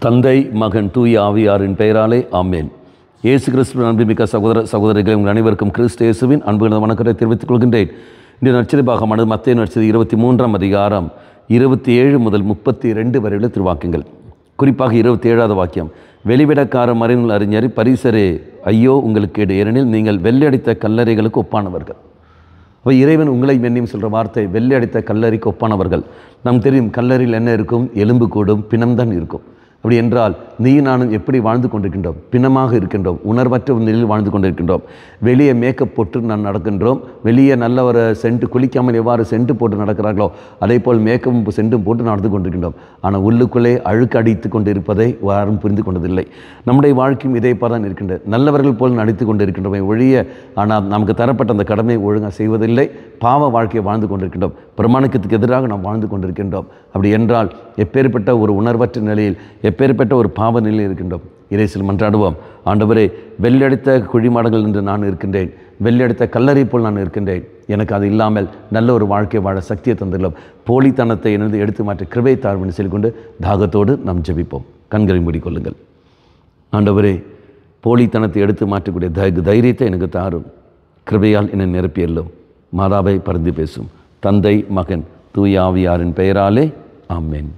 தந்தை மகன் தூய ஆவியாரின் பெயராலே ஆமேன். இயேசு கிறிஸ்துவின் அன்புமிக்க சகோதர சகோதரிகளை உங்கள் அனைவருக்கும் கிறிஸ்து இயேசுவின் அன்புகள வணக்கத்தை தெரிவித்துக் கொள்கின்றேன். இன்றைய நற்செய்தி பாகமானது மத்தேயு நற்செய்தி 23ஆம் அதிகாரம் 27 முதல் 32 வரை உள்ள திருவாக்கியங்கள். குறிப்பாக 27வது வாக்கியம், வெளிவிடக்கார மறைநூல் அறிஞர் பரிசரே ஐயோ உங்களுக்கு கேடு, ஏனெனில் நீங்கள் வெள்ளையடித்த கல்லறைகளுக்கு ஒப்பானவர்கள். அப்போ இறைவன் உங்களை மென்னியும் சொல்கிற வார்த்தை, வெள்ளையடித்த கல்லறைக்கு ஒப்பானவர்கள். நமக்கு தெரியும், கல்லறையில் என்ன இருக்கும்? எலும்பு கூடும், பிணம்தான் இருக்கும். அப்படி என்றால் நீ நானும் எப்படி வாழ்ந்து கொண்டிருக்கின்றோம்? பிணமாக இருக்கின்றோம், உணர்வற்ற நிலையில் வாழ்ந்து கொண்டிருக்கின்றோம். வெளியே மேக்கப் போட்டு நான் நடக்கின்றோம். வெளியே நல்ல ஒரு சென்ட்டு, குளிக்காமல் எவ்வாறு சென்ட்டு போட்டு நடக்கிறார்களோ அதே போல் மேக்கப்பும் சென்ட்டும் போட்டு நடந்து கொண்டிருக்கின்றோம். ஆனால் உள்ளுக்குள்ளே அழுக்கு அடித்து கொண்டு இருப்பதை யாரும் புரிந்து கொண்டதில்லை. நம்முடைய வாழ்க்கையும் இதே தான் இருக்கின்றது. நல்லவர்கள் போல் நடித்து கொண்டு இருக்கின்றோமே ஒழிய, ஆனால் நமக்கு தரப்பட்ட அந்த கடமையை ஒழுங்காக செய்வதில்லை. பாவ வாழ்க்கையை வாழ்ந்து கொண்டிருக்கின்றோம். பிரமாணிக்கத்துக்கு எதிராக நாம் வாழ்ந்து கொண்டிருக்கின்றோம். அப்படி என்றால் எப்பேற்பட்ட ஒரு உணர்வற்ற நிலையில், எப்பேற்பட்ட ஒரு பாவ நிலையில் இருக்கின்றோம். இறைசில் மன்றாடுவோம். ஆண்டவரே, வெள்ளடித்த குழிமாடங்கள் என்று நான் இருக்கின்றேன், வெள்ளடித்த கல்லறை போல் நான் இருக்கின்றேன். எனக்கு அது இல்லாமல் நல்ல ஒரு வாழ்க்கை வாழ சக்தியை தந்துள்ளோம். போலித்தனத்தை எனது எடுத்து மாற்ற கிருபை தாழ்வுன்னு சொல்லிக்கொண்டு தாகத்தோடு நாம் ஜெபிப்போம். கண்களை மூடிக்கொள்ளுங்கள். ஆண்டவரே, போலித்தனத்தை எடுத்து மாற்றக்கூடிய தைரியத்தை எனக்கு தாரும். கிருபையால் என்னை நிரப்பியல்லும். மாதாவை பரிந்து பேசும். தந்தை மகன் தூய ஆவியாரின் பெயராலே ஆமென்.